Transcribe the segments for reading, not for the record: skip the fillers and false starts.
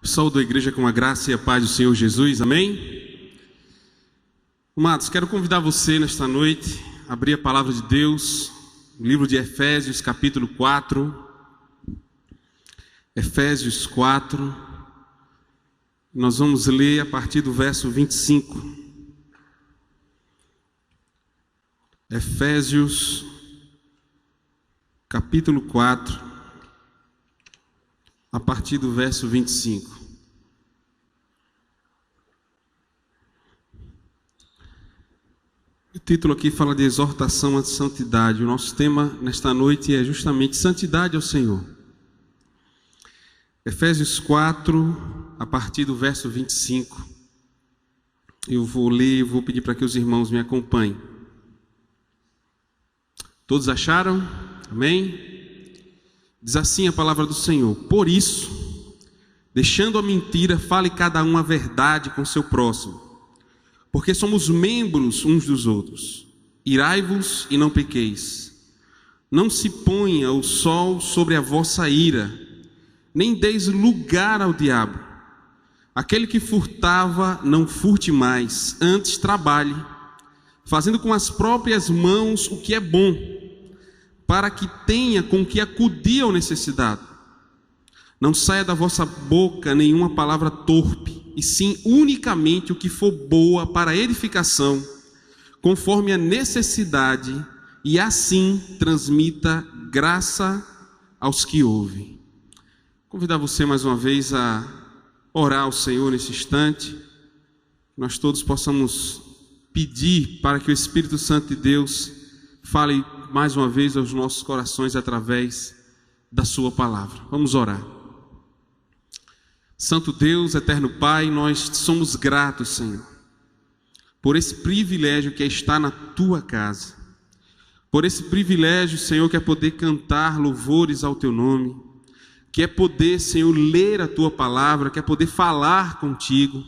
Pessoal da igreja, com a graça e a paz do Senhor Jesus, amém? Amados, quero convidar você nesta noite a abrir a palavra de Deus, no livro de Efésios, capítulo 4. Efésios 4, nós vamos ler a partir do verso 25. Efésios, capítulo 4, a partir do verso 25. O título aqui fala de exortação à santidade. O nosso tema nesta noite é justamente santidade ao Senhor. Efésios 4, a partir do verso 25. Eu vou ler e vou pedir para que os irmãos me acompanhem. Todos acharam? Amém? Diz assim a palavra do Senhor: por isso, deixando a mentira, fale cada um a verdade com seu próximo, porque somos membros uns dos outros. Irai-vos e não pequeis. Não se ponha o sol sobre a vossa ira, nem deis lugar ao diabo. Aquele que furtava, não furte mais, antes trabalhe, fazendo com as próprias mãos o que é bom, para que tenha com que acudir ao necessitado. Não saia da vossa boca nenhuma palavra torpe, e sim unicamente o que for boa para a edificação, conforme a necessidade, e assim transmita graça aos que ouvem. Convidar você mais uma vez a orar ao Senhor nesse instante. Nós todos possamos pedir para que o Espírito Santo de Deus fale mais uma vez aos nossos corações através da sua palavra. Vamos orar. Santo Deus, eterno Pai, nós somos gratos, Senhor, por esse privilégio que é estar na tua casa, por esse privilégio, Senhor, que é poder cantar louvores ao teu nome, que é poder, Senhor, ler a tua palavra, que é poder falar contigo,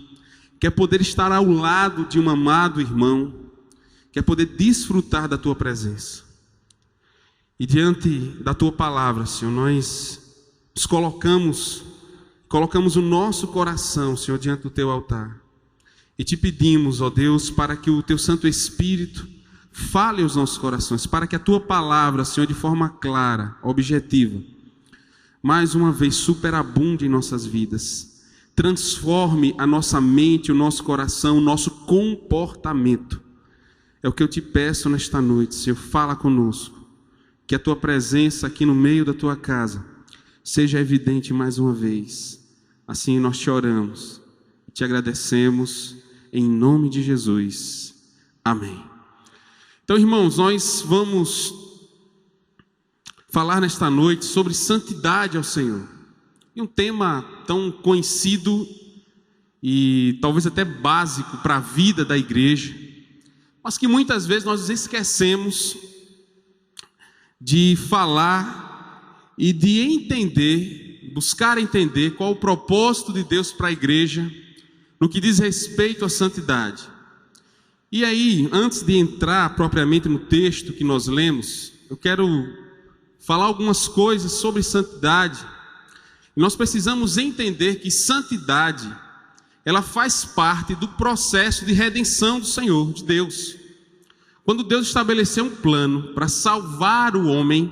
que é poder estar ao lado de um amado irmão, que é poder desfrutar da tua presença. E diante da tua palavra, Senhor, nós nos colocamos o nosso coração, Senhor, diante do teu altar. E te pedimos, ó Deus, para que o teu Santo Espírito fale aos nossos corações, para que a tua palavra, Senhor, de forma clara, objetiva, mais uma vez superabunde em nossas vidas. Transforme a nossa mente, o nosso coração, o nosso comportamento. É o que eu te peço nesta noite, Senhor, fala conosco. Que a tua presença aqui no meio da tua casa seja evidente mais uma vez. Assim nós te oramos e te agradecemos em nome de Jesus. Amém. Então, irmãos, nós vamos falar nesta noite sobre santidade ao Senhor. E um tema tão conhecido e talvez até básico para a vida da igreja, mas que muitas vezes nós esquecemos de falar e de entender, buscar entender qual o propósito de Deus para a igreja no que diz respeito à santidade. E aí, antes de entrar propriamente no texto que nós lemos, eu quero falar algumas coisas sobre santidade. Nós precisamos entender que santidade, ela faz parte do processo de redenção do Senhor, de Deus. Quando Deus estabeleceu um plano para salvar o homem,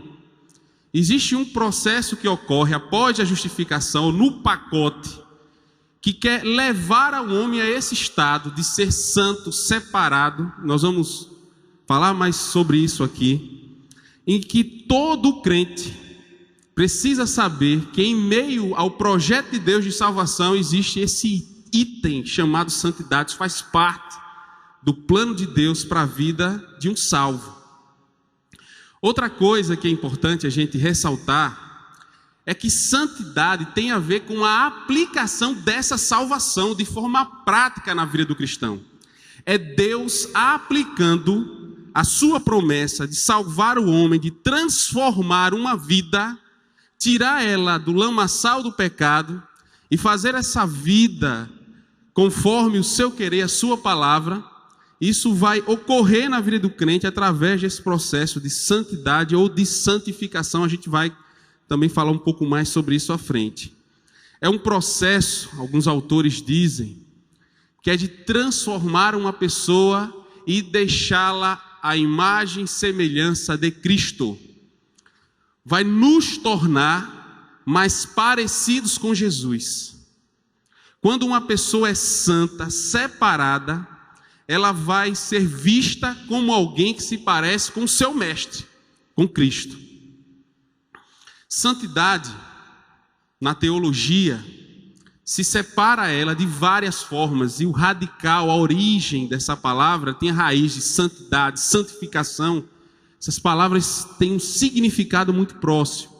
existe um processo que ocorre após a justificação, no pacote, que quer levar ao homem a esse estado de ser santo, separado. Nós vamos falar mais sobre isso aqui, em que todo crente precisa saber que em meio ao projeto de Deus de salvação existe esse item chamado santidade, isso faz parte do plano de Deus para a vida de um salvo. Outra coisa que é importante a gente ressaltar é que santidade tem a ver com a aplicação dessa salvação de forma prática na vida do cristão. É Deus aplicando a sua promessa de salvar o homem, de transformar uma vida, tirar ela do lamaçal do pecado e fazer essa vida conforme o seu querer, a sua palavra. Isso vai ocorrer na vida do crente através desse processo de santidade ou de santificação. A gente vai também falar um pouco mais sobre isso à frente. É um processo, alguns autores dizem, que é de transformar uma pessoa e deixá-la à imagem e semelhança de Cristo. Vai nos tornar mais parecidos com Jesus. Quando uma pessoa é santa, separada, ela vai ser vista como alguém que se parece com o seu mestre, com Cristo. Santidade, na teologia, se separa ela de várias formas, e o radical, a origem dessa palavra, tem a raiz de santidade, santificação. Essas palavras têm um significado muito próximo.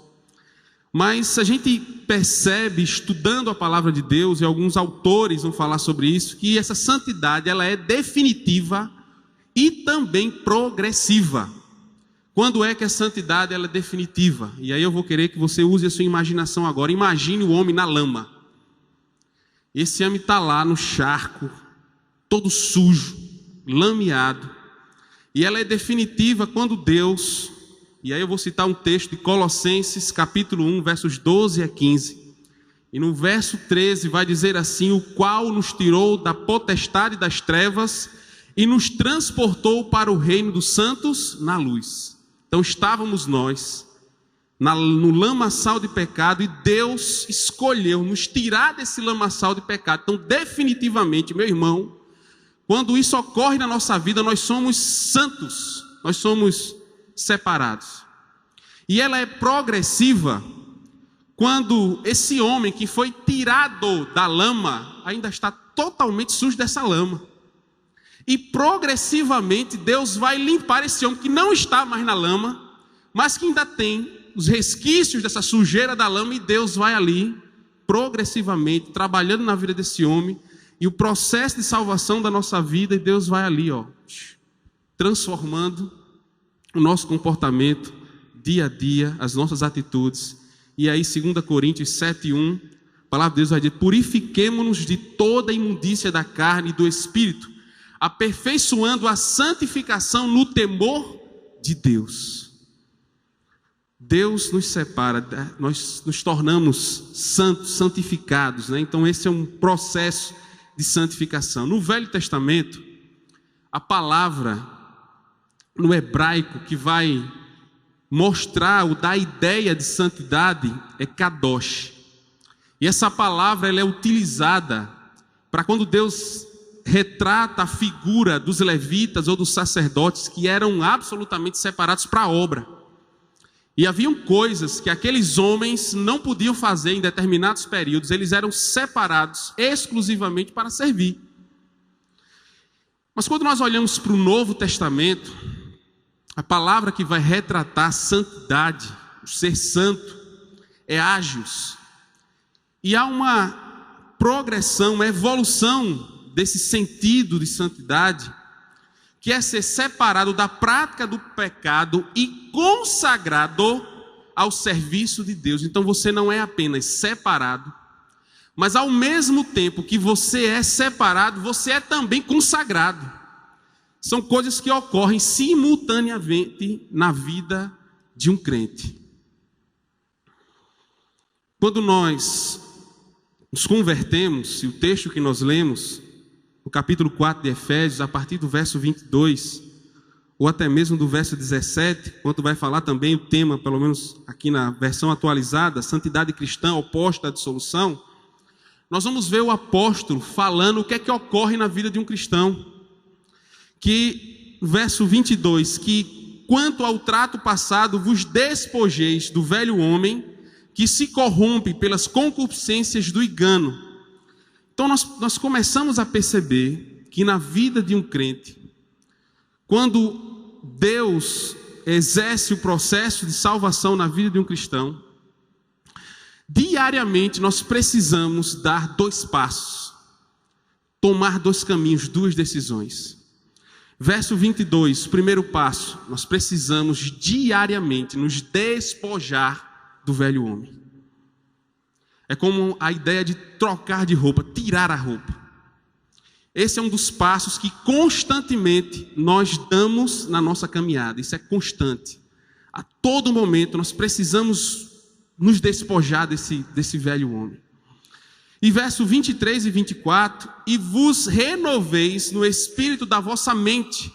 Mas a gente percebe, estudando a palavra de Deus, e alguns autores vão falar sobre isso, que essa santidade ela é definitiva e também progressiva. Quando é que a santidade ela é definitiva? E aí eu vou querer que você use a sua imaginação agora. Imagine o homem na lama. Esse homem está lá no charco, todo sujo, lameado. E ela é definitiva quando Deus, e aí eu vou citar um texto de Colossenses, capítulo 1, versos 12 a 15. E no verso 13 vai dizer assim: o qual nos tirou da potestade das trevas e nos transportou para o reino dos santos na luz. Então estávamos nós no lamaçal de pecado, e Deus escolheu nos tirar desse lamaçal de pecado. Então definitivamente, meu irmão, quando isso ocorre na nossa vida, nós somos santos, nós somos separados. E ela é progressiva quando esse homem que foi tirado da lama ainda está totalmente sujo dessa lama. E progressivamente Deus vai limpar esse homem que não está mais na lama, mas que ainda tem os resquícios dessa sujeira da lama, e Deus vai ali, progressivamente, trabalhando na vida desse homem, e o processo de salvação da nossa vida, e Deus vai ali, transformando o nosso comportamento, dia a dia, as nossas atitudes. E aí 2 Coríntios 7:1, a palavra de Deus vai dizer: purifiquemo-nos de toda a imundícia da carne e do espírito, aperfeiçoando a santificação no temor de Deus. Deus nos separa, nós nos tornamos santos, santificados, né? Então esse é um processo de santificação. No Velho Testamento, a palavra no hebraico que vai mostrar ou dar a ideia de santidade é kadosh. E essa palavra ela é utilizada para quando Deus retrata a figura dos levitas ou dos sacerdotes que eram absolutamente separados para a obra. E haviam coisas que aqueles homens não podiam fazer em determinados períodos, eles eram separados exclusivamente para servir. Mas quando nós olhamos para o Novo Testamento, a palavra que vai retratar a santidade, o ser santo, é ágios. E há uma progressão, uma evolução desse sentido de santidade, que é ser separado da prática do pecado e consagrado ao serviço de Deus. Então você não é apenas separado, mas ao mesmo tempo que você é separado, você é também consagrado. São coisas que ocorrem simultaneamente na vida de um crente. Quando nós nos convertemos, e o texto que nós lemos, no capítulo 4 de Efésios, a partir do verso 22, ou até mesmo do verso 17, quando vai falar também o tema, pelo menos aqui na versão atualizada, santidade cristã oposta à dissolução, nós vamos ver o apóstolo falando o que é que ocorre na vida de um cristão. Que, verso 22, que quanto ao trato passado vos despojeis do velho homem, que se corrompe pelas concupiscências do engano. Então nós começamos a perceber que na vida de um crente, quando Deus exerce o processo de salvação na vida de um cristão, diariamente nós precisamos dar 2 passos, tomar 2 caminhos, 2 decisões. Verso 22, o primeiro passo, nós precisamos diariamente nos despojar do velho homem. É como a ideia de trocar de roupa, tirar a roupa. Esse é um dos passos que constantemente nós damos na nossa caminhada. Isso é constante. A todo momento nós precisamos nos despojar desse velho homem. E verso 23 e 24, e vos renoveis no espírito da vossa mente,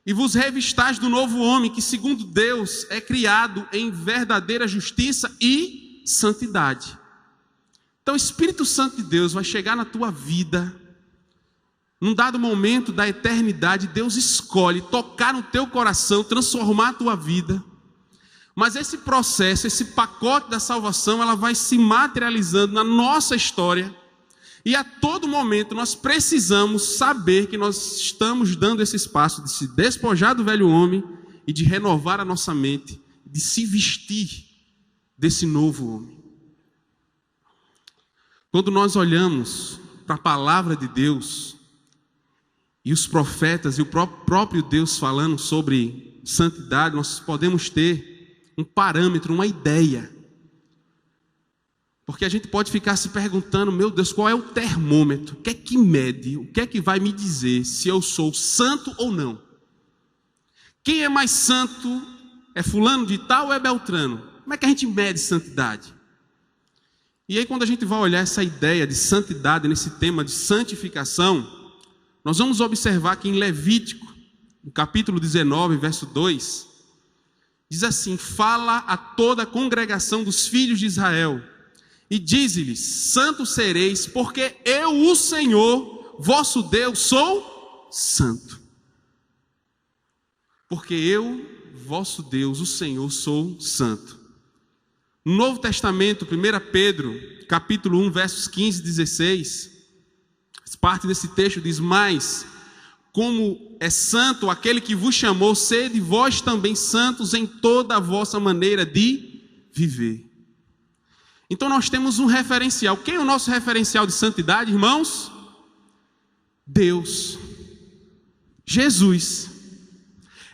e vos revistais do novo homem, que segundo Deus é criado em verdadeira justiça e santidade. Então o Espírito Santo de Deus vai chegar na tua vida, num dado momento da eternidade, Deus escolhe tocar no teu coração, transformar a tua vida. Mas esse processo, esse pacote da salvação, ela vai se materializando na nossa história. E a todo momento nós precisamos saber que nós estamos dando esse espaço de se despojar do velho homem e de renovar a nossa mente, de se vestir desse novo homem. Quando nós olhamos para a palavra de Deus, e os profetas e o próprio Deus falando sobre santidade, nós podemos ter um parâmetro, uma ideia. Porque a gente pode ficar se perguntando, meu Deus, qual é o termômetro? O que é que mede? O que é que vai me dizer se eu sou santo ou não? Quem é mais santo? É fulano de tal ou é Beltrano? Como é que a gente mede santidade? E aí quando a gente vai olhar essa ideia de santidade, nesse tema de santificação, nós vamos observar que em Levítico, no capítulo 19, verso 2, diz assim: fala a toda a congregação dos filhos de Israel, e dize-lhes: santos sereis, porque eu, o Senhor, vosso Deus, sou santo. Porque eu, vosso Deus, o Senhor, sou santo. No Novo Testamento, 1 Pedro, capítulo 1, versos 15 e 16, parte desse texto diz: mas, como é santo aquele que vos chamou, sede vós também santos em toda a vossa maneira de viver. Então nós temos um referencial. Quem é o nosso referencial de santidade, irmãos? Deus, Jesus.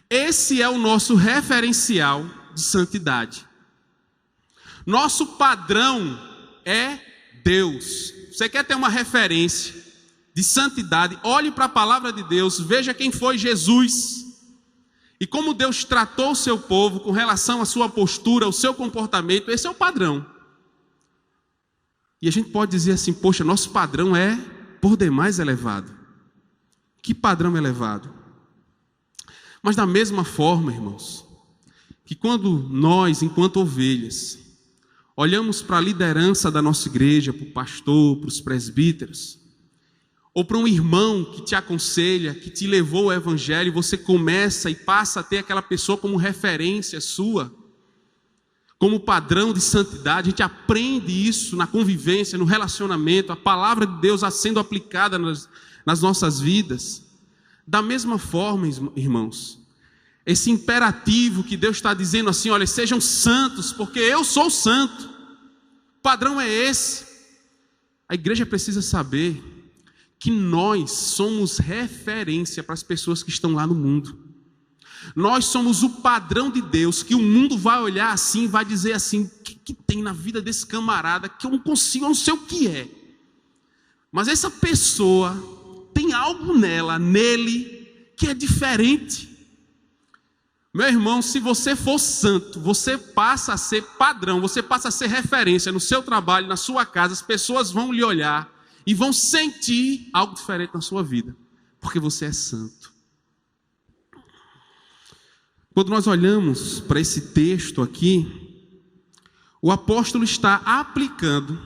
Esse é o nosso referencial de santidade. Nosso padrão é Deus. Você quer ter uma referência de santidade? Olhe para a palavra de Deus, veja quem foi Jesus e como Deus tratou o seu povo com relação à sua postura, ao seu comportamento. Esse é o padrão. E a gente pode dizer assim: poxa, nosso padrão é por demais elevado. Que padrão elevado! Mas da mesma forma, irmãos, que quando nós, enquanto ovelhas, olhamos para a liderança da nossa igreja, para o pastor, para os presbíteros, ou para um irmão que te aconselha, que te levou ao evangelho, e você começa e passa a ter aquela pessoa como referência sua, como padrão de santidade. A gente aprende isso na convivência, no relacionamento, a palavra de Deus sendo aplicada nas nossas vidas. Da mesma forma, irmãos, esse imperativo que Deus está dizendo assim: olha, sejam santos, porque eu sou santo. O padrão é esse. A igreja precisa saber que nós somos referência para as pessoas que estão lá no mundo. Nós somos o padrão de Deus, que o mundo vai olhar assim e vai dizer assim: o que tem na vida desse camarada que eu não consigo, eu não sei o que é. Mas essa pessoa tem algo nele, que é diferente. Meu irmão, se você for santo, você passa a ser padrão, você passa a ser referência no seu trabalho, na sua casa. As pessoas vão lhe olhar e vão sentir algo diferente na sua vida, porque você é santo. Quando nós olhamos para esse texto aqui, o apóstolo está aplicando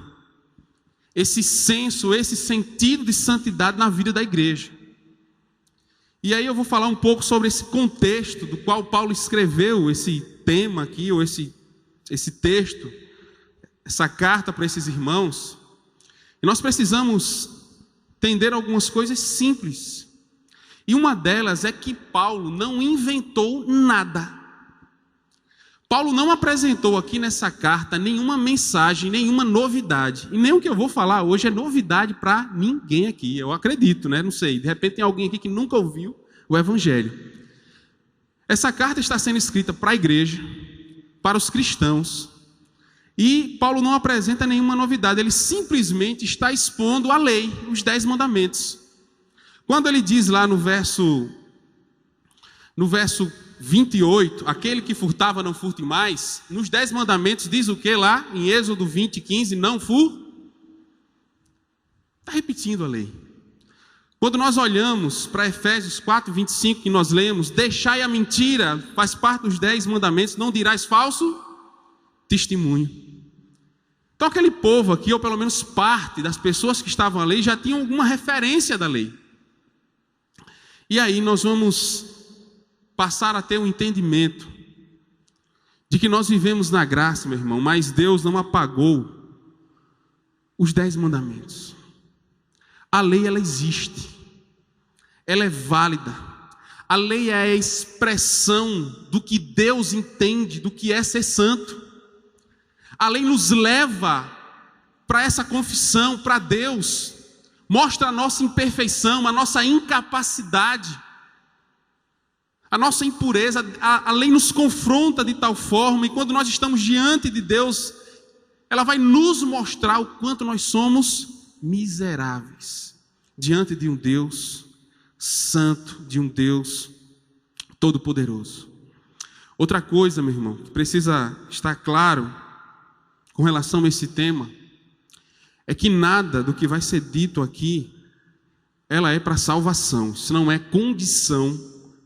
esse senso, esse sentido de santidade na vida da igreja. E aí eu vou falar um pouco sobre esse contexto do qual Paulo escreveu esse tema aqui, ou esse texto, essa carta para esses irmãos. E nós precisamos entender algumas coisas simples. E uma delas é que Paulo não inventou nada. Paulo não apresentou aqui nessa carta nenhuma mensagem, nenhuma novidade. E nem o que eu vou falar hoje é novidade para ninguém aqui. Eu acredito, né? Não sei. De repente tem alguém aqui que nunca ouviu o Evangelho. Essa carta está sendo escrita para a igreja, para os cristãos. E Paulo não apresenta nenhuma novidade. Ele simplesmente está expondo a lei, os 10 mandamentos. Quando ele diz lá no verso 28, aquele que furtava não furte mais, nos 10 mandamentos diz o que lá? Em Êxodo 20, 15, Está repetindo a lei. Quando nós olhamos para Efésios 4:25, que nós lemos, deixai a mentira, faz parte dos 10 mandamentos, não dirás falso testemunho. Então aquele povo aqui, ou pelo menos parte das pessoas que estavam à lei, já tinham alguma referência da lei. E aí nós vamos passar a ter um entendimento de que nós vivemos na graça, meu irmão, mas Deus não apagou os 10 mandamentos. A lei, ela existe, ela é válida. A lei é a expressão do que Deus entende, do que é ser santo. A lei nos leva para essa confissão, para Deus, mostra a nossa imperfeição, a nossa incapacidade, a nossa impureza. A lei nos confronta de tal forma, e quando nós estamos diante de Deus, ela vai nos mostrar o quanto nós somos miseráveis diante de um Deus santo, de um Deus todo-poderoso. Outra coisa, meu irmão, que precisa estar claro com relação a esse tema, é que nada do que vai ser dito aqui, ela é para salvação. Isso não é condição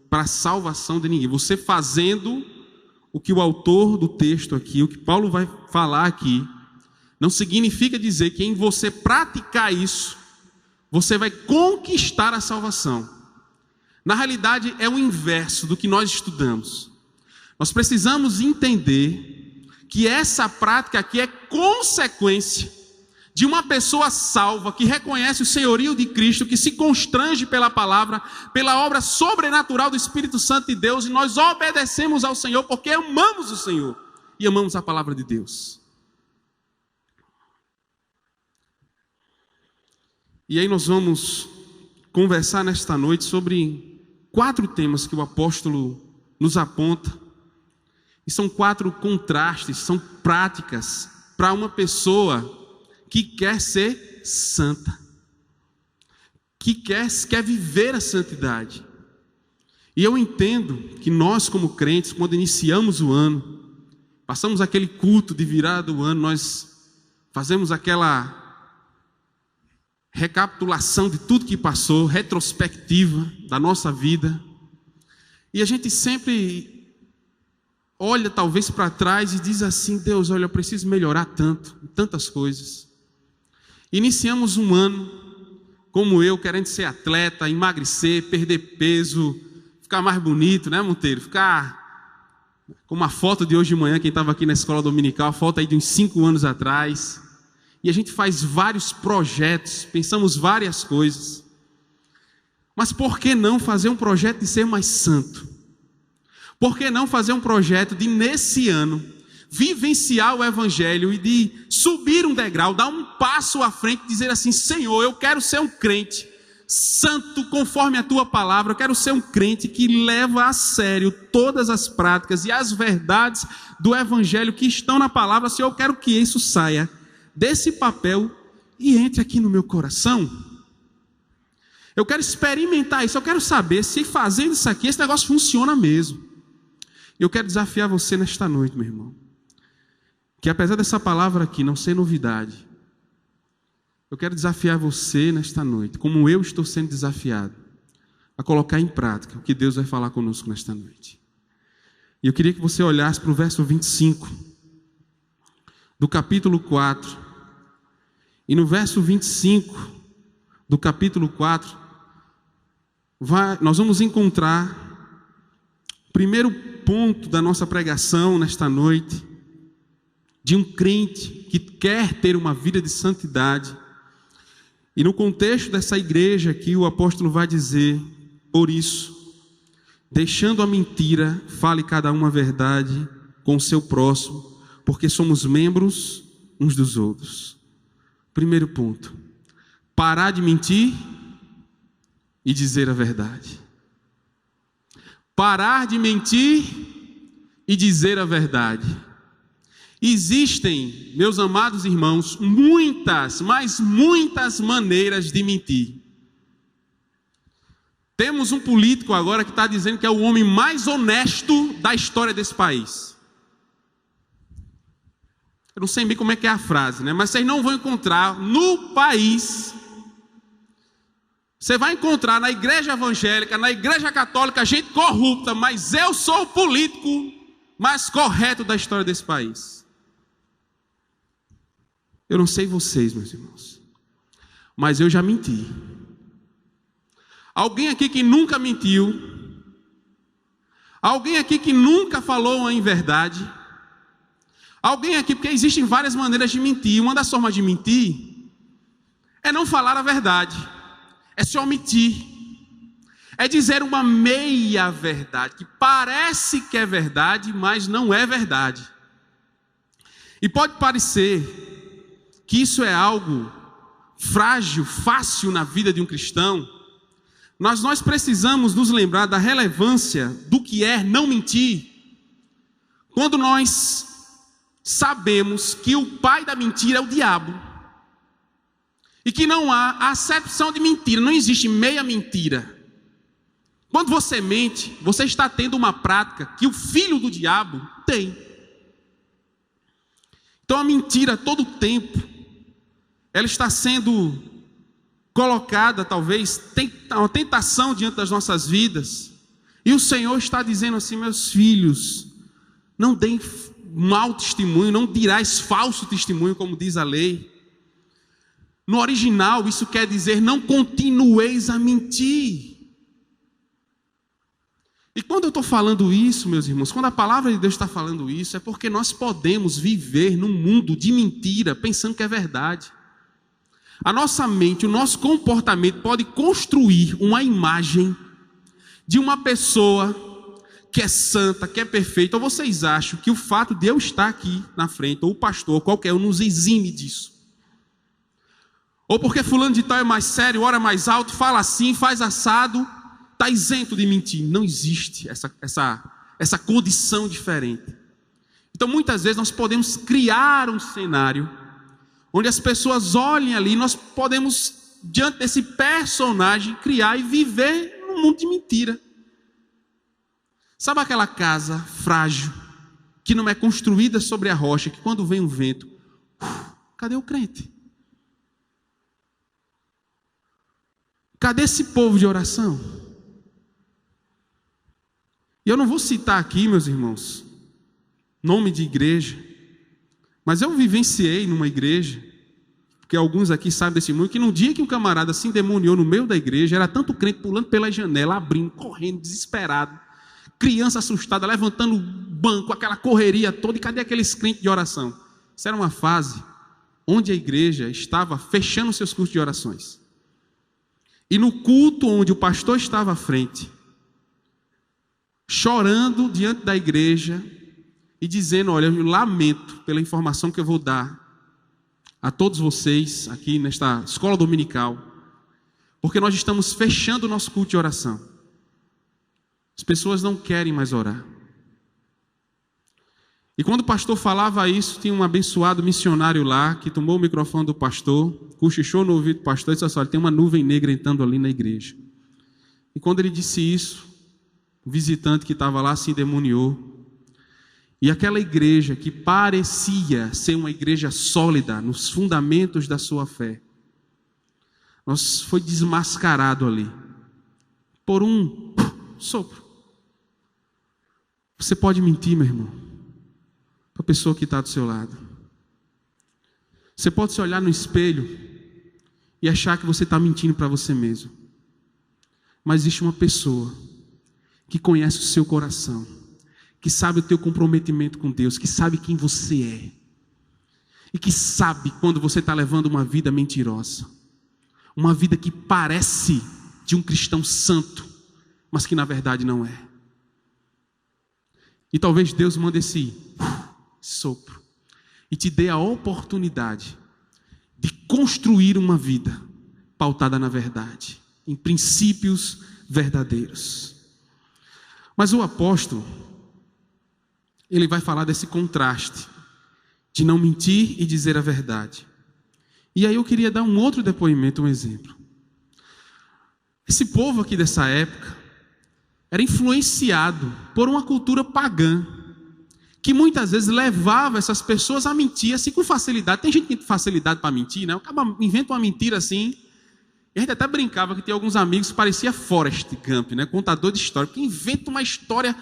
para a salvação de ninguém. Você fazendo o que o autor do texto aqui, o que Paulo vai falar aqui, não significa dizer que em você praticar isso, você vai conquistar a salvação. Na realidade, é o inverso do que nós estudamos. Nós precisamos entender que essa prática aqui é consequência de uma pessoa salva, que reconhece o senhorio de Cristo, que se constrange pela palavra, pela obra sobrenatural do Espírito Santo de Deus, e nós obedecemos ao Senhor porque amamos o Senhor e amamos a palavra de Deus. E aí nós vamos conversar nesta noite sobre 4 temas que o apóstolo nos aponta. E são 4 contrastes, são práticas para uma pessoa que quer ser santa, que quer viver a santidade. E eu entendo que nós, como crentes, quando iniciamos o ano, passamos aquele culto de virada do ano, nós fazemos aquela recapitulação de tudo que passou, retrospectiva da nossa vida, e a gente sempre olha talvez para trás e diz assim: Deus, olha, eu preciso melhorar tanto, em tantas coisas. Iniciamos um ano, como eu, querendo ser atleta, emagrecer, perder peso, ficar mais bonito, né, Monteiro? Ficar como a foto de hoje de manhã, quem estava aqui na escola dominical, a foto aí de uns 5 anos atrás. E a gente faz vários projetos, pensamos várias coisas. Mas por que não fazer um projeto de ser mais santo? Por que não fazer um projeto de, nesse ano, vivenciar o Evangelho e de subir um degrau, dar um passo à frente, dizer assim: Senhor, eu quero ser um crente santo conforme a Tua palavra, eu quero ser um crente que leva a sério todas as práticas e as verdades do Evangelho que estão na palavra. Senhor, eu quero que isso saia desse papel e entre aqui no meu coração. Eu quero experimentar isso, eu quero saber se fazendo isso aqui, esse negócio funciona mesmo. Eu quero desafiar você nesta noite, meu irmão, que apesar dessa palavra aqui não ser novidade, eu quero desafiar você nesta noite, como eu estou sendo desafiado, a colocar em prática o que Deus vai falar conosco nesta noite. E eu queria que você olhasse para o verso 25 do capítulo 4. E no verso 25 do capítulo 4, nós vamos encontrar o primeiro ponto da nossa pregação nesta noite, de um crente que quer ter uma vida de santidade. E no contexto dessa igreja aqui, o apóstolo vai dizer: por isso, deixando a mentira, fale cada um a verdade com o seu próximo, porque somos membros uns dos outros. Primeiro ponto: parar de mentir e dizer a verdade. Parar de mentir e dizer a verdade. Existem, meus amados irmãos, muitas, mas muitas maneiras de mentir. Temos um político agora que está dizendo que é o homem mais honesto da história desse país. Eu não sei bem como é que é a frase, né? Mas vocês não vão encontrar no país Você vai encontrar na igreja evangélica, na igreja católica, gente corrupta, mas eu sou o político mais correto da história desse país. Eu não sei vocês, meus irmãos, mas eu já menti. Alguém aqui que nunca mentiu? Alguém aqui que nunca falou uma inverdade? Alguém aqui, porque existem várias maneiras de mentir. Uma das formas de mentir é não falar a verdade, é se omitir, é dizer uma meia verdade, que parece que é verdade, mas não é verdade. E pode parecer que isso é algo frágil, fácil na vida de um cristão, mas nós precisamos nos lembrar da relevância do que é não mentir, quando nós sabemos que o pai da mentira é o diabo, e que não há acepção de mentira, não existe meia mentira. Quando você mente, você está tendo uma prática que o filho do diabo tem. Então a mentira, todo o tempo, ela está sendo colocada, talvez, uma tentação diante das nossas vidas. E o Senhor está dizendo assim: meus filhos, não deem mau testemunho, não dirás falso testemunho, como diz a lei. No original, isso quer dizer: não continueis a mentir. E quando eu estou falando isso, meus irmãos, quando a palavra de Deus está falando isso, é porque nós podemos viver num mundo de mentira, pensando que é verdade. A nossa mente, o nosso comportamento pode construir uma imagem de uma pessoa que é santa, que é perfeita. Ou vocês acham que o fato de eu estar aqui na frente, ou o pastor, ou qualquer um, nos exime disso? Ou porque fulano de tal é mais sério, ora mais alto, fala assim, faz assado, está isento de mentir? Não existe essa condição diferente. Então muitas vezes nós podemos criar um cenário onde as pessoas olhem ali, nós podemos, diante desse personagem, criar e viver num mundo de mentira. Sabe aquela casa frágil, que não é construída sobre a rocha, que quando vem um vento, cadê o crente? Cadê esse povo de oração? E eu não vou citar aqui, meus irmãos, nome de igreja, mas eu vivenciei numa igreja, porque alguns aqui sabem desse mundo, que no dia que um camarada se endemoniou no meio da igreja, era tanto crente pulando pela janela, abrindo, correndo, desesperado, criança assustada, levantando o banco, aquela correria toda, e cadê aqueles crentes de oração? Isso era uma fase onde a igreja estava fechando seus cultos de orações. E no culto onde o pastor estava à frente, chorando diante da igreja e dizendo: olha, eu lamento pela informação que eu vou dar a todos vocês aqui nesta escola dominical, porque nós estamos fechando o nosso culto de oração. As pessoas não querem mais orar. E quando o pastor falava isso, tinha um abençoado missionário lá, que tomou o microfone do pastor, cochichou no ouvido do pastor e disse assim: olha, tem uma nuvem negra entrando ali na igreja. E quando ele disse isso, o visitante que estava lá se endemoniou. E aquela igreja que parecia ser uma igreja sólida nos fundamentos da sua fé, foi desmascarado ali por um sopro. Você pode mentir, meu irmão, para a pessoa que está do seu lado. Você pode se olhar no espelho e achar que você está mentindo para você mesmo. Mas existe uma pessoa que conhece o seu coração, que sabe o teu comprometimento com Deus, que sabe quem você é, e que sabe quando você está levando uma vida mentirosa, uma vida que parece de um cristão santo, mas que na verdade não é. E talvez Deus mande esse sopro e te dê a oportunidade de construir uma vida pautada na verdade, em princípios verdadeiros. Mas o apóstolo, ele vai falar desse contraste de não mentir e dizer a verdade. E aí eu queria dar um outro depoimento, um exemplo. Esse povo aqui dessa época era influenciado por uma cultura pagã, que muitas vezes levava essas pessoas a mentir assim com facilidade. Tem gente que tem facilidade para mentir, né? Acaba inventa uma mentira assim, E a gente até brincava que tinha alguns amigos que parecia Forrest Gump, né? Contador de história, que inventa uma história,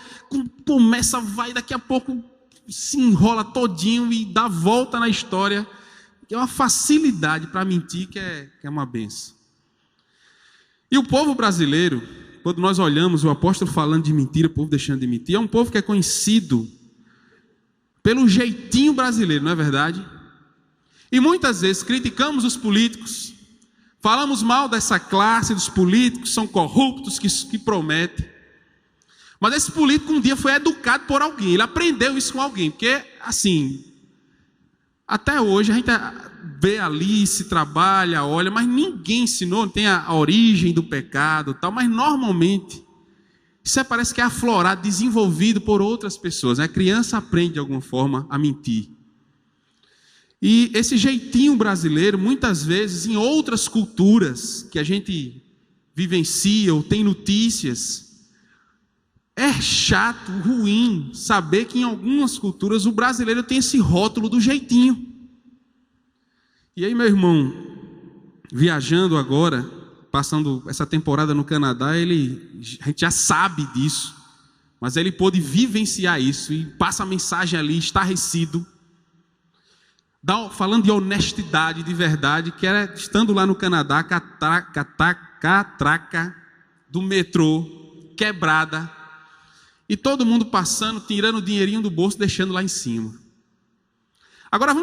começa, vai, daqui a pouco se enrola todinho e dá volta na história. É uma facilidade para mentir que é uma benção. E o povo brasileiro, quando nós olhamos o apóstolo falando de mentira, o povo deixando de mentir, é um povo que é conhecido pelo jeitinho brasileiro, não é verdade? E muitas vezes criticamos os políticos, falamos mal dessa classe dos políticos, são corruptos, que prometem. Mas esse político um dia foi educado por alguém, ele aprendeu isso com alguém, porque assim, até hoje a gente vê ali, se trabalha, olha, mas ninguém ensinou, tem a origem do pecado, tal, mas normalmente isso parece que é aflorado, desenvolvido por outras pessoas. A criança aprende de alguma forma a mentir. E esse jeitinho brasileiro, muitas vezes, em outras culturas que a gente vivencia ou tem notícias, é chato, ruim saber que em algumas culturas o brasileiro tem esse rótulo do jeitinho. E aí, meu irmão, viajando agora, passando essa temporada no Canadá, a gente já sabe disso, mas ele pôde vivenciar isso e passa a mensagem ali, estarrecido, falando de honestidade, de verdade, que era estando lá no Canadá, catraca do metrô, quebrada, e todo mundo passando, tirando o dinheirinho do bolso, deixando lá em cima. Agora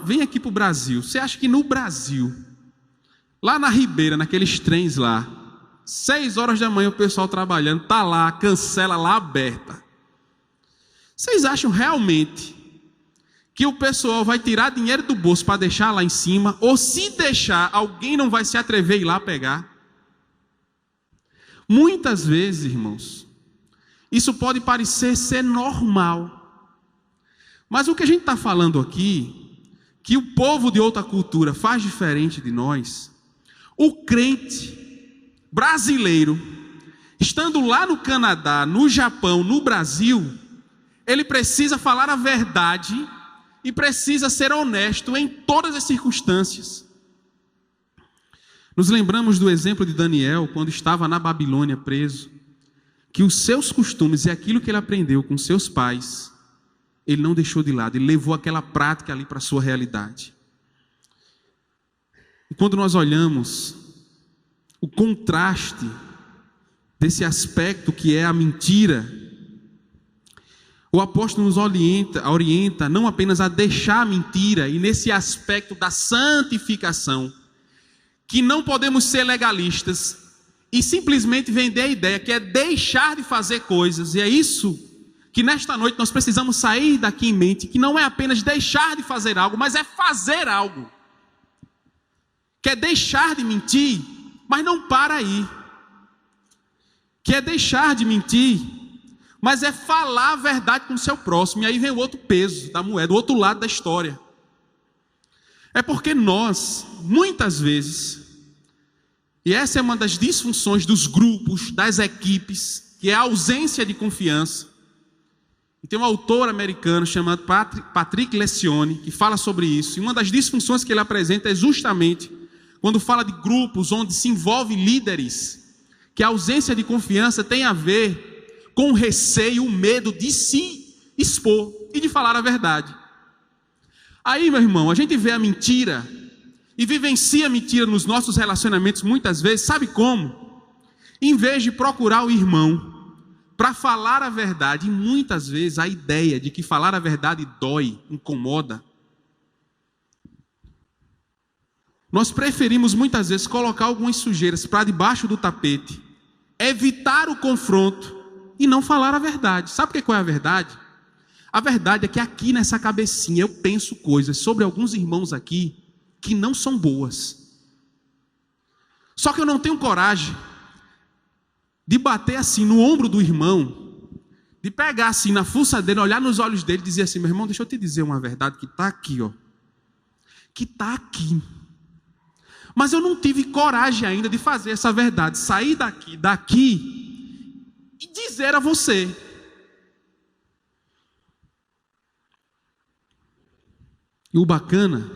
vem aqui para o Brasil. Você acha que no Brasil, lá na Ribeira, naqueles trens lá, 6 horas da manhã o pessoal trabalhando, está lá, cancela lá aberta. Vocês acham realmente que o pessoal vai tirar dinheiro do bolso para deixar lá em cima? Ou se deixar, alguém não vai se atrever a ir lá pegar? Muitas vezes, irmãos, isso pode parecer ser normal. Mas o que a gente está falando aqui, que o povo de outra cultura faz diferente de nós, o crente brasileiro, estando lá no Canadá, no Japão, no Brasil, ele precisa falar a verdade e precisa ser honesto em todas as circunstâncias. Nos lembramos do exemplo de Daniel, quando estava na Babilônia preso, que os seus costumes e aquilo que ele aprendeu com seus pais, ele não deixou de lado, ele levou aquela prática ali para a sua realidade. E quando nós olhamos o contraste desse aspecto que é a mentira, o apóstolo nos orienta não apenas a deixar a mentira, e nesse aspecto da santificação, que não podemos ser legalistas e simplesmente vender a ideia que é deixar de fazer coisas, e é isso que nesta noite nós precisamos sair daqui em mente, que não é apenas deixar de fazer algo, mas é fazer algo. Que é deixar de mentir, mas não para aí. Que é deixar de mentir, mas é falar a verdade com o seu próximo. E aí vem o outro peso da moeda, o outro lado da história. É porque nós, muitas vezes, e essa é uma das disfunções dos grupos, das equipes, que é a ausência de confiança. E tem um autor americano chamado Patrick Lencioni, que fala sobre isso. E uma das disfunções que ele apresenta é justamente quando fala de grupos onde se envolve líderes, que a ausência de confiança tem a ver com o receio, o medo de se expor e de falar a verdade. Aí, meu irmão, a gente vê a mentira e vivencia a mentira nos nossos relacionamentos muitas vezes, sabe como? Em vez de procurar o irmão para falar a verdade, e muitas vezes a ideia de que falar a verdade dói, incomoda, nós preferimos muitas vezes colocar algumas sujeiras para debaixo do tapete, evitar o confronto e não falar a verdade. Sabe qual é a verdade? A verdade é que aqui nessa cabecinha eu penso coisas sobre alguns irmãos aqui que não são boas. Só que eu não tenho coragem de bater assim no ombro do irmão, de pegar assim na fuça dele, olhar nos olhos dele e dizer assim: meu irmão, deixa eu te dizer uma verdade que está aqui, ó. Que está aqui. Mas eu não tive coragem ainda de fazer essa verdade, sair daqui e dizer a você. E o bacana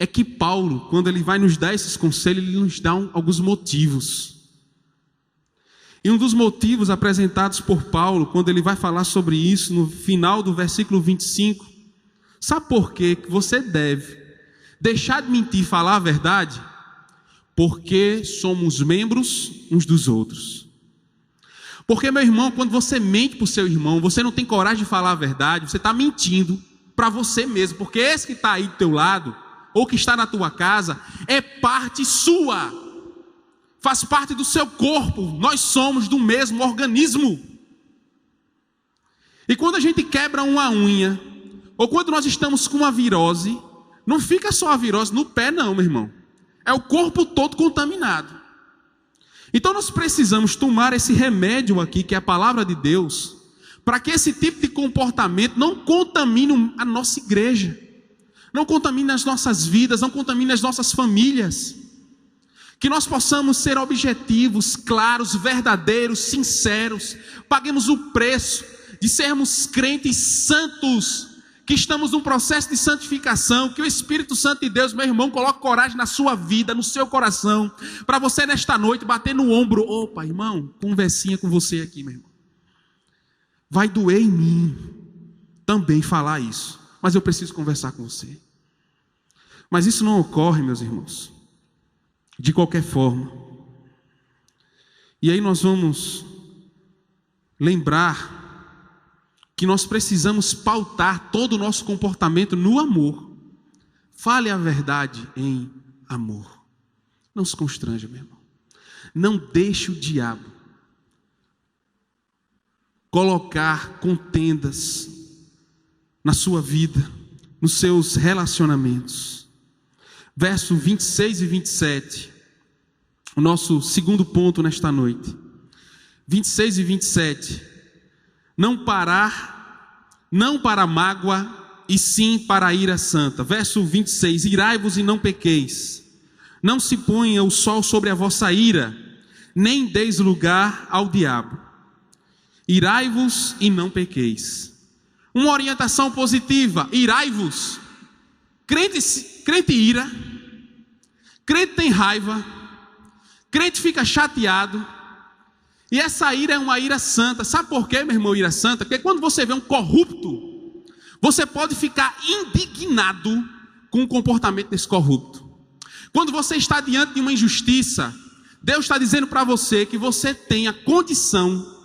é que Paulo, quando ele vai nos dar esses conselhos, ele nos dá alguns motivos. E um dos motivos apresentados por Paulo, quando ele vai falar sobre isso, no final do versículo 25, sabe por quê? Que você deve deixar de mentir e falar a verdade? Porque somos membros uns dos outros. Porque, meu irmão, quando você mente para o seu irmão, você não tem coragem de falar a verdade, você está mentindo para você mesmo, porque esse que está aí do teu lado, ou que está na tua casa, é parte sua, faz parte do seu corpo, nós somos do mesmo organismo. E quando a gente quebra uma unha, ou quando nós estamos com uma virose, não fica só a virose no pé não, meu irmão, é o corpo todo contaminado. Então nós precisamos tomar esse remédio aqui, que é a palavra de Deus, para que esse tipo de comportamento não contamine a nossa igreja, não contamine as nossas vidas, não contamine as nossas famílias. Que nós possamos ser objetivos, claros, verdadeiros, sinceros, paguemos o preço de sermos crentes santos, que estamos num processo de santificação, que o Espírito Santo de Deus, meu irmão, coloque coragem na sua vida, no seu coração, para você nesta noite bater no ombro. Opa, irmão, conversinha com você aqui, meu irmão. Vai doer em mim também falar isso, mas eu preciso conversar com você. Mas isso não ocorre, meus irmãos, de qualquer forma. E aí nós vamos lembrar que nós precisamos pautar todo o nosso comportamento no amor. Fale a verdade em amor. Não se constranja, meu irmão. Não deixe o diabo colocar contendas na sua vida, nos seus relacionamentos. Verso 26 e 27, o nosso segundo ponto nesta noite. 26 e 27. Não para mágoa, e sim para a ira santa. Verso 26. Irai-vos e não pequeis. Não se ponha o sol sobre a vossa ira, nem deis lugar ao diabo. Irai-vos e não pequeis. Uma orientação positiva. Irai-vos. Crente ira, crente tem raiva, crente fica chateado, e essa ira é uma ira santa. Sabe por quê, meu irmão, ira santa? Porque quando você vê um corrupto, você pode ficar indignado com o comportamento desse corrupto. Quando você está diante de uma injustiça, Deus está dizendo para você que você tem a condição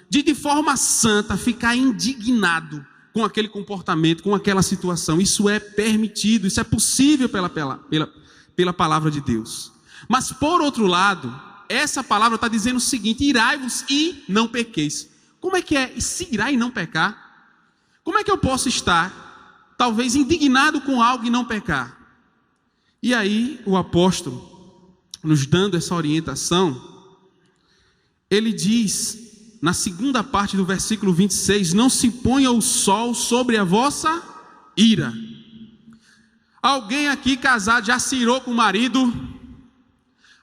de forma santa, ficar indignado com aquele comportamento, com aquela situação. Isso é permitido, isso é possível pela palavra de Deus. Mas por outro lado, essa palavra está dizendo o seguinte: irai-vos e não pequeis. Como é que é se irar e não pecar? Como é que eu posso estar, talvez, indignado com algo e não pecar? E aí o apóstolo, nos dando essa orientação, ele diz, na segunda parte do versículo 26, não se ponha o sol sobre a vossa ira. Alguém aqui casado já se irou com o marido?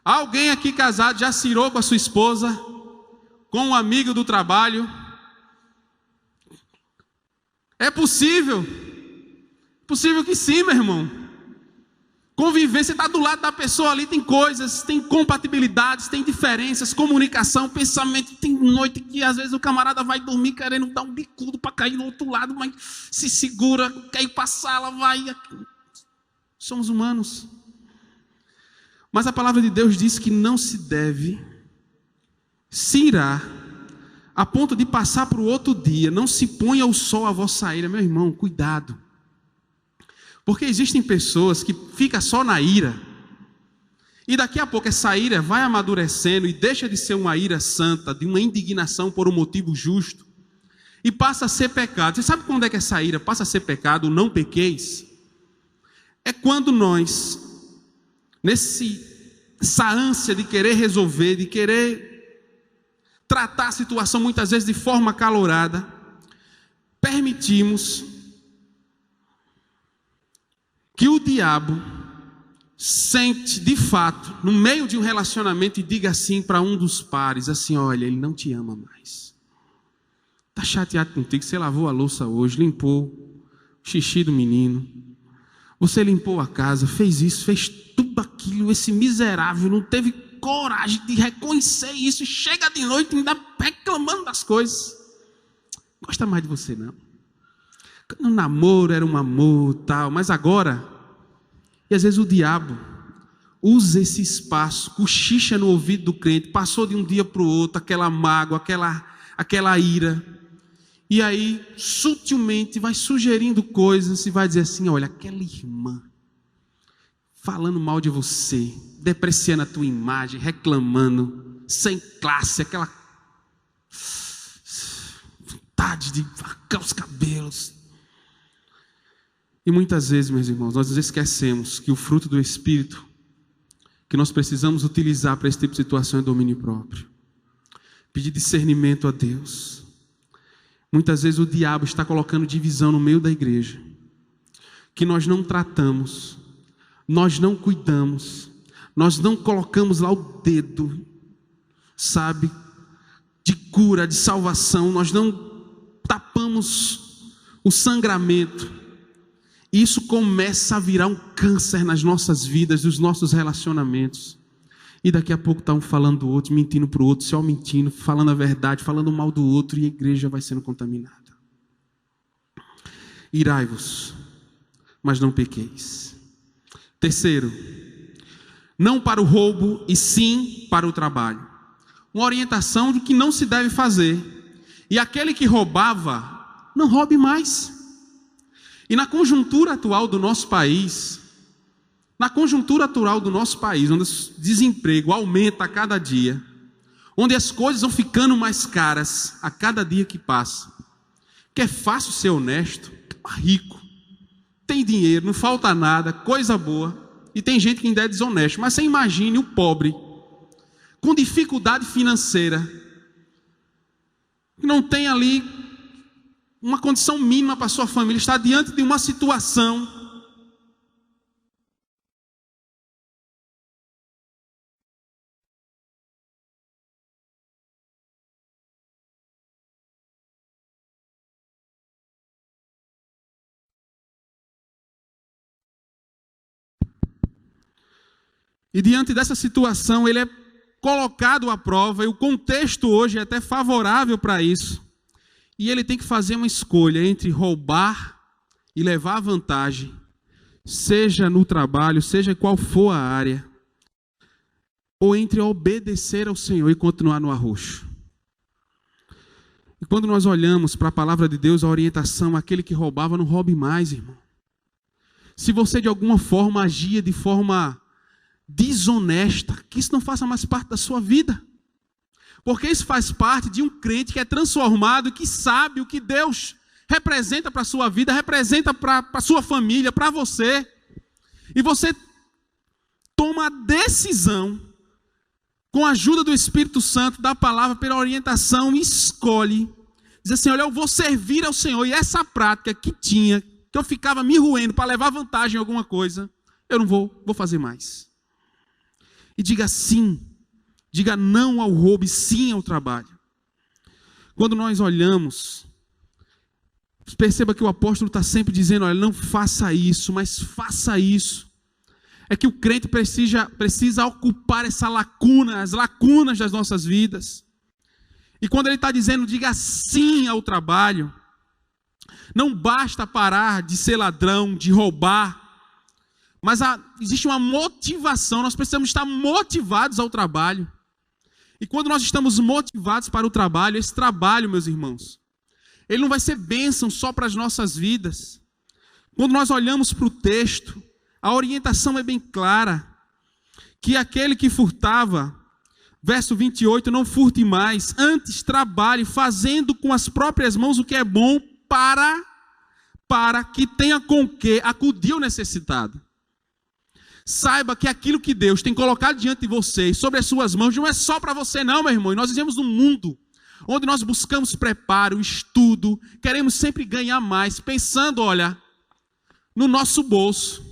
Alguém aqui casado já se irou com a sua esposa? Com um amigo do trabalho? É possível? Possível que sim, meu irmão. Convivência, está do lado da pessoa ali, tem coisas, tem compatibilidades, tem diferenças, comunicação, pensamento. Tem noite que às vezes o camarada vai dormir querendo dar um bicudo para cair no outro lado, mas se segura, quer ir para a sala, vai. Somos humanos. Mas a palavra de Deus diz que não se deve se irar a ponto de passar para o outro dia. Não se ponha o sol à vossa ira. Meu irmão, cuidado. Porque existem pessoas que ficam só na ira, e daqui a pouco essa ira vai amadurecendo e deixa de ser uma ira santa, de uma indignação por um motivo justo, e passa a ser pecado. Você sabe quando é que essa ira passa a ser pecado? Não pequeis. É quando nós, nessa ânsia de querer resolver, de querer tratar a situação muitas vezes de forma acalorada, permitimos que o diabo sente de fato, no meio de um relacionamento, e diga assim para um dos pares, assim: olha, ele não te ama mais. Está chateado contigo, você lavou a louça hoje, limpou o xixi do menino, Você limpou a casa, fez isso, fez tudo aquilo. Esse miserável não teve coragem de reconhecer isso. E chega de noite e ainda reclamando das coisas. Não gosta mais de você, não. Quando o namoro era um amor tal, mas agora, e às vezes o diabo usa esse espaço, cochicha no ouvido do crente, passou de um dia para o outro, aquela mágoa, aquela ira, e aí sutilmente vai sugerindo coisas e vai dizer assim: olha, aquela irmã falando mal de você, depreciando a tua imagem, reclamando, sem classe, aquela vontade de arrancar os cabelos. E muitas vezes, meus irmãos, nós nos esquecemos que o fruto do Espírito que nós precisamos utilizar para esse tipo de situação é domínio próprio. Pedir discernimento a Deus. Muitas vezes o diabo está colocando divisão no meio da igreja, que nós não tratamos, nós não cuidamos, nós não colocamos lá o dedo, sabe, de cura, de salvação, nós não tapamos o sangramento. Isso começa a virar um câncer nas nossas vidas, nos nossos relacionamentos. E daqui a pouco está um falando do outro, mentindo para o outro, só mentindo, falando a verdade, falando mal do outro, e a igreja vai sendo contaminada. Irai-vos, mas não pequeis. Terceiro, não para o roubo, e sim para o trabalho. Uma orientação do que não se deve fazer. E aquele que roubava, não roube mais. E na conjuntura atual do nosso país, onde o desemprego aumenta a cada dia, onde as coisas vão ficando mais caras a cada dia que passa, que é fácil ser honesto, rico, tem dinheiro, não falta nada, coisa boa, e tem gente que ainda é desonesto. Mas você imagine o pobre, com dificuldade financeira, que não tem ali uma condição mínima para a sua família, está diante de uma situação e diante dessa situação ele é colocado à prova, e o contexto hoje é até favorável para isso. E ele tem que fazer uma escolha entre roubar e levar vantagem, seja no trabalho, seja qual for a área, ou entre obedecer ao Senhor e continuar no arroxo. E quando nós olhamos para a palavra de Deus, a orientação, aquele que roubava, não roube mais, irmão. Se você de alguma forma agia de forma desonesta, que isso não faça mais parte da sua vida. Porque isso faz parte de um crente que é transformado e que sabe o que Deus representa para a sua vida, representa para a sua família, para você. E você toma a decisão, com a ajuda do Espírito Santo, da palavra, pela orientação, e escolhe. Diz assim: olha, eu vou servir ao Senhor. E essa prática que eu ficava me roendo para levar vantagem em alguma coisa, eu não vou fazer mais. E diga sim. Diga não ao roubo e sim ao trabalho. Quando nós olhamos, perceba que o apóstolo está sempre dizendo: olha, não faça isso, mas faça isso. É que o crente precisa ocupar essa lacuna, as lacunas das nossas vidas. E quando ele está dizendo diga sim ao trabalho, não basta parar de ser ladrão, de roubar, mas existe uma motivação, nós precisamos estar motivados ao trabalho. E quando nós estamos motivados para o trabalho, esse trabalho, meus irmãos, ele não vai ser bênção só para as nossas vidas. Quando nós olhamos para o texto, a orientação é bem clara, que aquele que furtava, verso 28, não furte mais, antes trabalhe, fazendo com as próprias mãos o que é bom, para que tenha com que acudir ao necessitado. Saiba que aquilo que Deus tem colocado diante de você, sobre as suas mãos, não é só para você não, meu irmão. E nós vivemos num mundo onde nós buscamos preparo, estudo, queremos sempre ganhar mais, pensando, olha, no nosso bolso.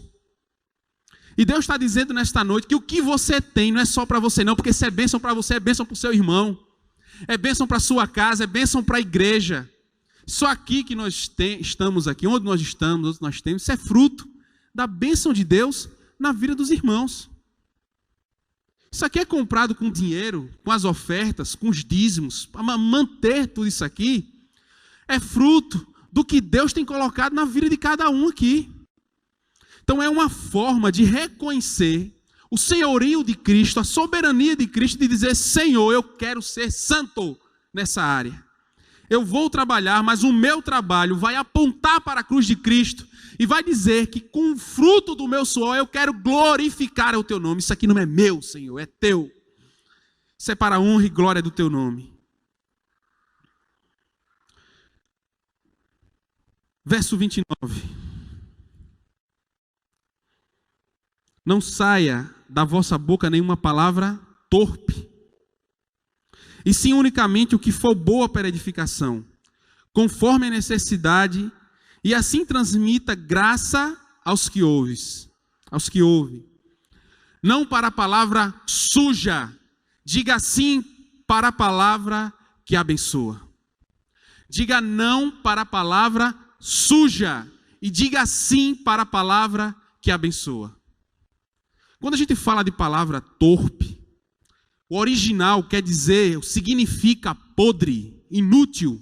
E Deus está dizendo nesta noite que o que você tem não é só para você não, porque se é bênção para você, é bênção para o seu irmão, é bênção para a sua casa, é bênção para a igreja. Só aqui que nós estamos aqui, onde nós estamos, onde nós temos, isso é fruto da bênção de Deus na vida dos irmãos. Isso aqui é comprado com dinheiro, com as ofertas, com os dízimos, para manter tudo isso aqui, é fruto do que Deus tem colocado na vida de cada um aqui. Então é uma forma de reconhecer o senhorio de Cristo, a soberania de Cristo, de dizer: Senhor, eu quero ser santo nessa área. Eu vou trabalhar, mas o meu trabalho vai apontar para a cruz de Cristo e vai dizer que com o fruto do meu suor eu quero glorificar o teu nome. Isso aqui não é meu, Senhor, é teu. Isso é para a honra e glória do teu nome. Verso 29. Não saia da vossa boca nenhuma palavra torpe, e sim unicamente o que for boa para edificação, conforme a necessidade, e assim transmita graça aos que ouvem. Não para a palavra suja, diga sim para a palavra que abençoa. Diga não para a palavra suja e diga sim para a palavra que abençoa. Quando a gente fala de palavra torpe, o original quer dizer, significa podre, inútil.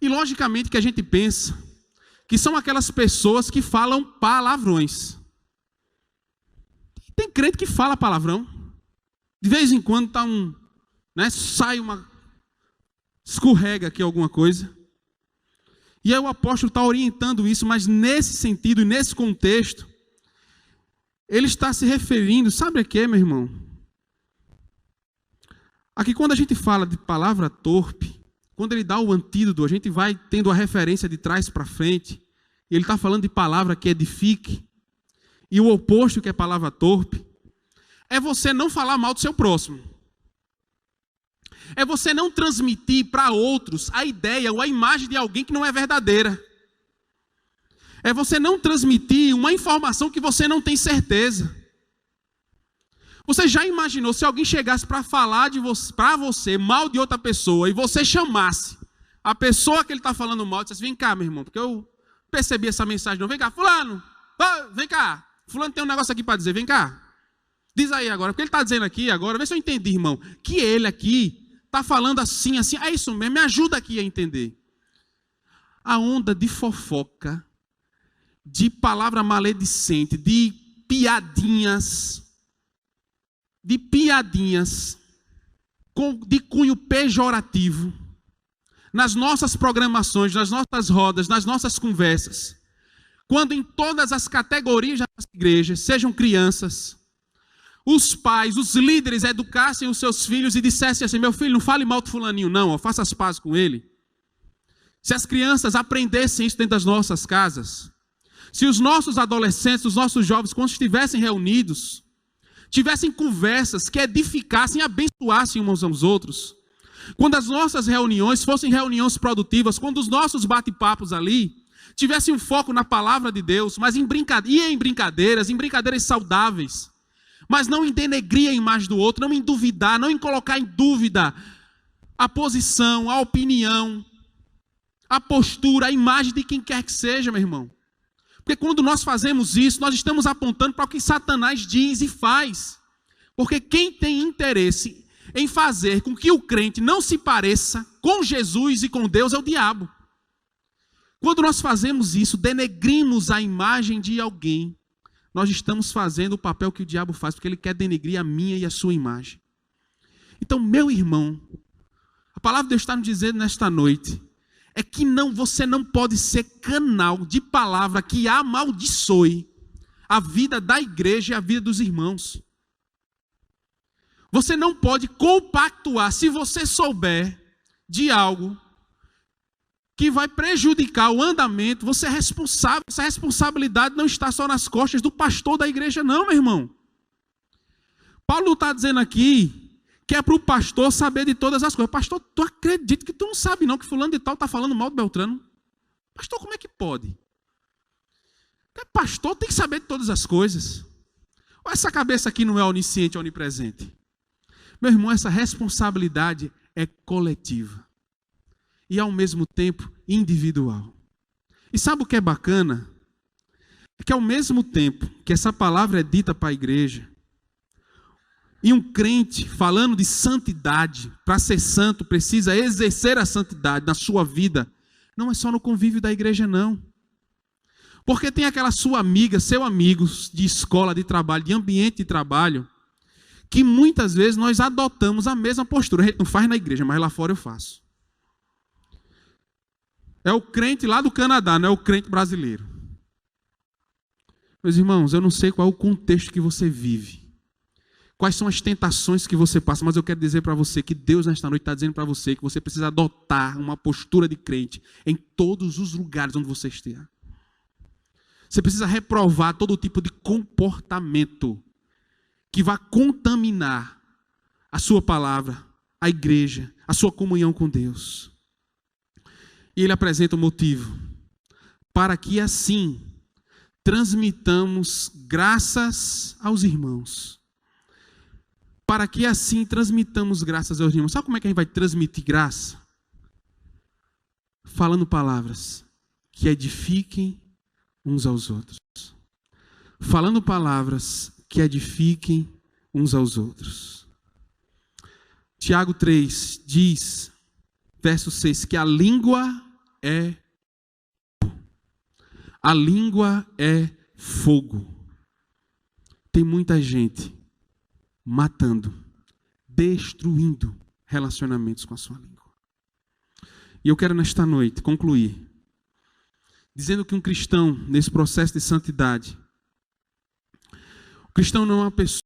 E logicamente que a gente pensa que são aquelas pessoas que falam palavrões. Tem crente que fala palavrão. De vez em quando tá sai escorrega aqui alguma coisa. E aí o apóstolo está orientando isso, mas nesse sentido e nesse contexto, ele está se referindo, sabe a quê, meu irmão? Aqui quando a gente fala de palavra torpe, quando ele dá o antídoto, a gente vai tendo a referência de trás para frente, e ele está falando de palavra que edifique, e o oposto que é palavra torpe, é você não falar mal do seu próximo. É você não transmitir para outros a ideia ou a imagem de alguém que não é verdadeira. É você não transmitir uma informação que você não tem certeza. Você já imaginou se alguém chegasse para falar para você mal de outra pessoa e você chamasse a pessoa que ele está falando mal e dissesse: vem cá, meu irmão, porque eu percebi essa mensagem. Não, vem cá, fulano, vem cá. Fulano tem um negócio aqui para dizer, vem cá. Diz aí agora, porque ele está dizendo aqui agora, vê se eu entendi, irmão, que ele aqui está falando assim, é isso mesmo, me ajuda aqui a entender. A onda de fofoca, de palavra maledicente, de piadinhas de cunho pejorativo, nas nossas programações, nas nossas rodas, nas nossas conversas, quando em todas as categorias das igrejas, sejam crianças, os pais, os líderes educassem os seus filhos e dissessem assim: meu filho, não fale mal do fulaninho não, faça as pazes com ele. Se as crianças aprendessem isso dentro das nossas casas, se os nossos adolescentes, os nossos jovens, quando estivessem reunidos, tivessem conversas que edificassem e abençoassem uns aos outros, quando as nossas reuniões fossem reuniões produtivas, quando os nossos bate-papos ali tivessem um foco na palavra de Deus, mas em brincadeiras saudáveis, mas não em denegrir a imagem do outro, não em duvidar, não em colocar em dúvida a posição, a opinião, a postura, a imagem de quem quer que seja, meu irmão. Porque quando nós fazemos isso, nós estamos apontando para o que Satanás diz e faz. Porque quem tem interesse em fazer com que o crente não se pareça com Jesus e com Deus é o diabo. Quando nós fazemos isso, denegrimos a imagem de alguém, nós estamos fazendo o papel que o diabo faz, porque ele quer denegrir a minha e a sua imagem. Então, meu irmão, a palavra de Deus está nos dizendo nesta noite, é que você não pode ser canal de palavra que amaldiçoe a vida da igreja e a vida dos irmãos. Você não pode compactuar, se você souber de algo que vai prejudicar o andamento, você é responsável. Essa responsabilidade não está só nas costas do pastor da igreja, não, meu irmão. Paulo está dizendo aqui que é para o pastor saber de todas as coisas. Pastor, tu acredita que tu não sabe não que fulano de tal está falando mal do Beltrano? Pastor, como é que pode? Porque pastor tem que saber de todas as coisas. Ou essa cabeça aqui não é onisciente, onipresente? Meu irmão, essa responsabilidade é coletiva. E ao mesmo tempo individual. E sabe o que é bacana? é que ao mesmo tempo que essa palavra é dita para a igreja, e um crente falando de santidade, para ser santo precisa exercer a santidade na sua vida, não é só no convívio da igreja não. Porque tem aquela sua amiga, seu amigo de escola, de trabalho, de ambiente de trabalho, que muitas vezes nós adotamos a mesma postura. A gente não faz na igreja, mas lá fora eu faço. É o crente lá do Canadá, não é o crente brasileiro. Meus irmãos, eu não sei qual é o contexto que você vive, quais são as tentações que você passa, mas eu quero dizer para você que Deus nesta noite está dizendo para você que você precisa adotar uma postura de crente em todos os lugares onde você esteja. Você precisa reprovar todo tipo de comportamento que vá contaminar a sua palavra, a igreja, a sua comunhão com Deus. E ele apresenta o motivo, para que assim transmitamos graças aos irmãos. Para que assim transmitamos graças aos irmãos. Sabe como é que a gente vai transmitir graça? Falando palavras que edifiquem uns aos outros. Falando palavras que edifiquem uns aos outros. Tiago 3 diz, verso 6, que a língua é fogo. Tem muita gente matando, destruindo relacionamentos com a sua língua. E eu quero nesta noite concluir dizendo que um cristão, nesse processo de santidade, o cristão não é uma pessoa